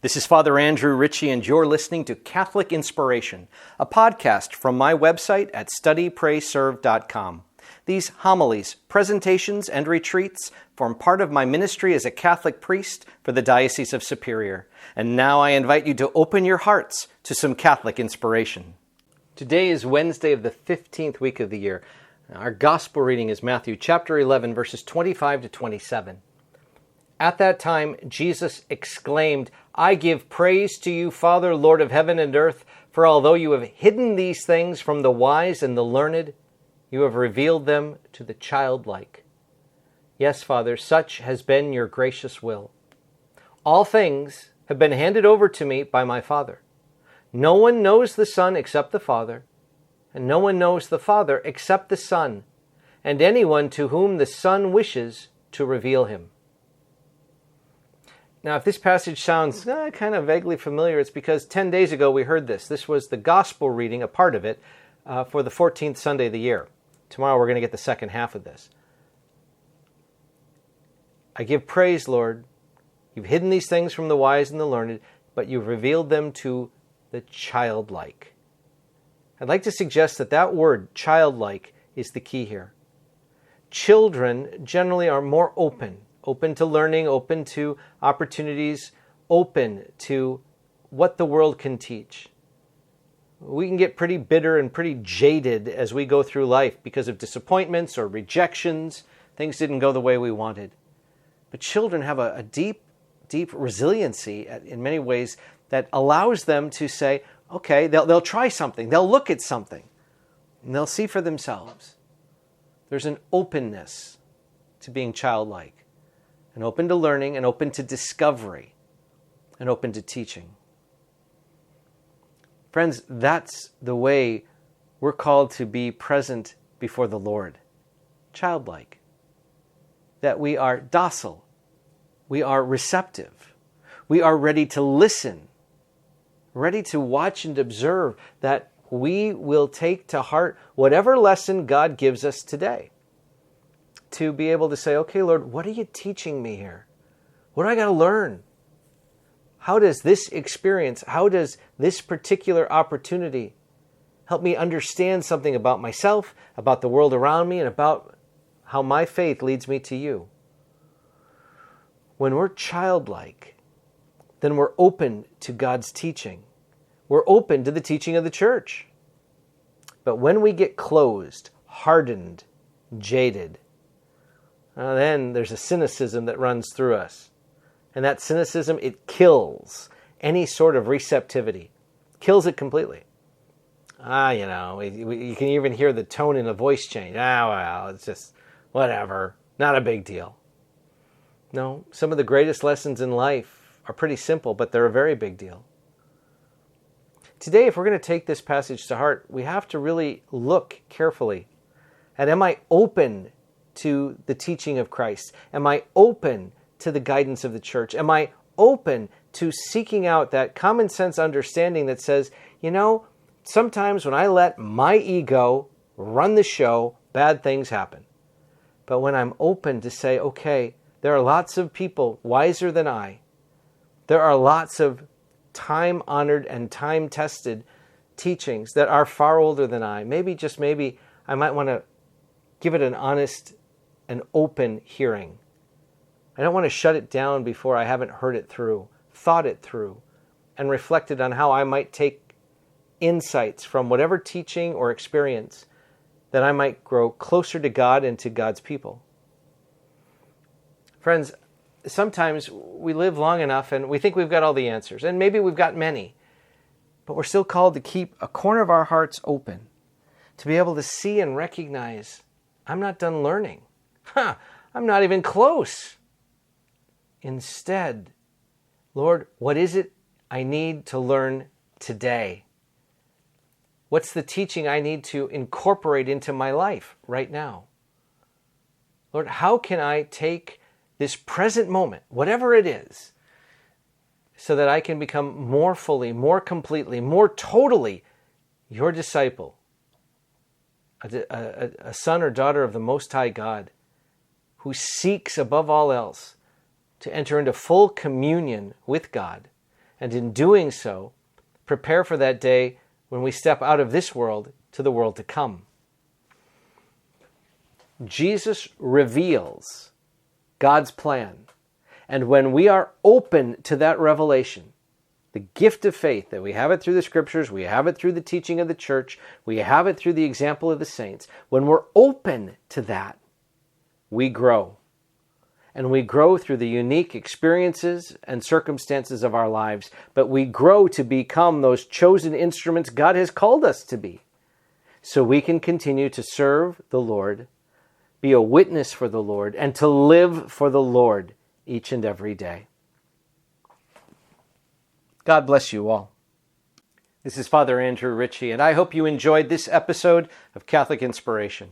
This is Father Andrew Ritchie, and you're listening to Catholic Inspiration, a podcast from my website at studyprayserve.com. These homilies, presentations, and retreats form part of my ministry as a Catholic priest for the Diocese of Superior. And now I invite you to open your hearts to some Catholic inspiration. Today is Wednesday of the 15th week of the year. Our gospel reading is Matthew chapter 11, verses 25 to 27. At that time, Jesus exclaimed, "I give praise to you, Father, Lord of heaven and earth, for although you have hidden these things from the wise and the learned, you have revealed them to the childlike. Yes, Father, such has been your gracious will. All things have been handed over to me by my Father. No one knows the Son except the Father, and no one knows the Father except the Son, and anyone to whom the Son wishes to reveal him." Now, if this passage sounds kind of vaguely familiar, it's because 10 days ago we heard this. This was the gospel reading, a part of it, for the 14th Sunday of the year. Tomorrow we're going to get the second half of this. I give praise, Lord. You've hidden these things from the wise and the learned, but you've revealed them to the childlike. I'd like to suggest that that word, childlike, is the key here. Children generally are more open to learning, open to opportunities, open to what the world can teach. We can get pretty bitter and pretty jaded as we go through life because of disappointments or rejections. Things didn't go the way we wanted. But children have a deep resiliency in many ways that allows them to say, okay, they'll try something, they'll look at something, and they'll see for themselves. There's an openness to being childlike, and open to learning, and open to discovery, and open to teaching. Friends, that's the way we're called to be present before the Lord. Childlike. That we are docile. We are receptive. We are ready to listen. Ready to watch and observe, that we will take to heart whatever lesson God gives us today. To be able to say, okay, Lord, what are you teaching me here? What do I got to learn? How does this experience, how does this particular opportunity help me understand something about myself, about the world around me, and about how my faith leads me to you? When we're childlike, then we're open to God's teaching. We're open to the teaching of the church. But when we get closed, hardened, jaded, then there's a cynicism that runs through us. And that cynicism, it kills any sort of receptivity. Kills it completely. You can even hear the tone in the voice change. Well, it's just whatever. Not a big deal. No, some of the greatest lessons in life are pretty simple, but they're a very big deal. Today, if we're going to take this passage to heart, we have to really look carefully at, am I open to the teaching of Christ? Am I open to the guidance of the church? Am I open to seeking out that common sense understanding that says, sometimes when I let my ego run the show, bad things happen. But when I'm open to say, okay, there are lots of people wiser than I. There are lots of time-honored and time-tested teachings that are far older than I. Maybe, just maybe, I might want to give it an honest and open hearing. I don't want to shut it down before I haven't heard it through, thought it through, and reflected on how I might take insights from whatever teaching or experience that I might grow closer to God and to God's people. Friends, sometimes we live long enough and we think we've got all the answers, and maybe we've got many, but we're still called to keep a corner of our hearts open, to be able to see and recognize, I'm not done learning. I'm not even close. Instead, Lord, what is it I need to learn today? What's the teaching I need to incorporate into my life right now? Lord, how can I take this present moment, whatever it is, so that I can become more fully, more completely, more totally your disciple, a son or daughter of the Most High God, who seeks above all else to enter into full communion with God And in doing so, prepare for that day when we step out of this world to the world to come. Jesus reveals God's plan. And when we are open to that revelation, the gift of faith, that we have it through the scriptures, we have it through the teaching of the church, we have it through the example of the saints, when we're open to that, we grow. And we grow through the unique experiences and circumstances of our lives, but we grow to become those chosen instruments God has called us to be, so we can continue to serve the Lord, be a witness for the Lord, and to live for the Lord each and every day. God bless you all. This is Father Andrew Ritchie, and I hope you enjoyed this episode of Catholic Inspiration.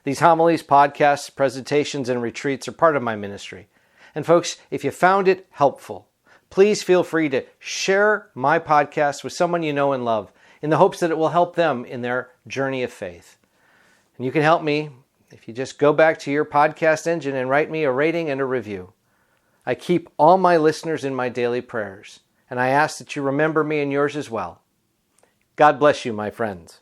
These homilies, podcasts, presentations, and retreats are part of my ministry. And folks, if you found it helpful, please feel free to share my podcast with someone you know and love in the hopes that it will help them in their journey of faith. And you can help me if you just go back to your podcast engine and write me a rating and a review. I keep all my listeners in my daily prayers, and I ask that you remember me in yours as well. God bless you, my friends.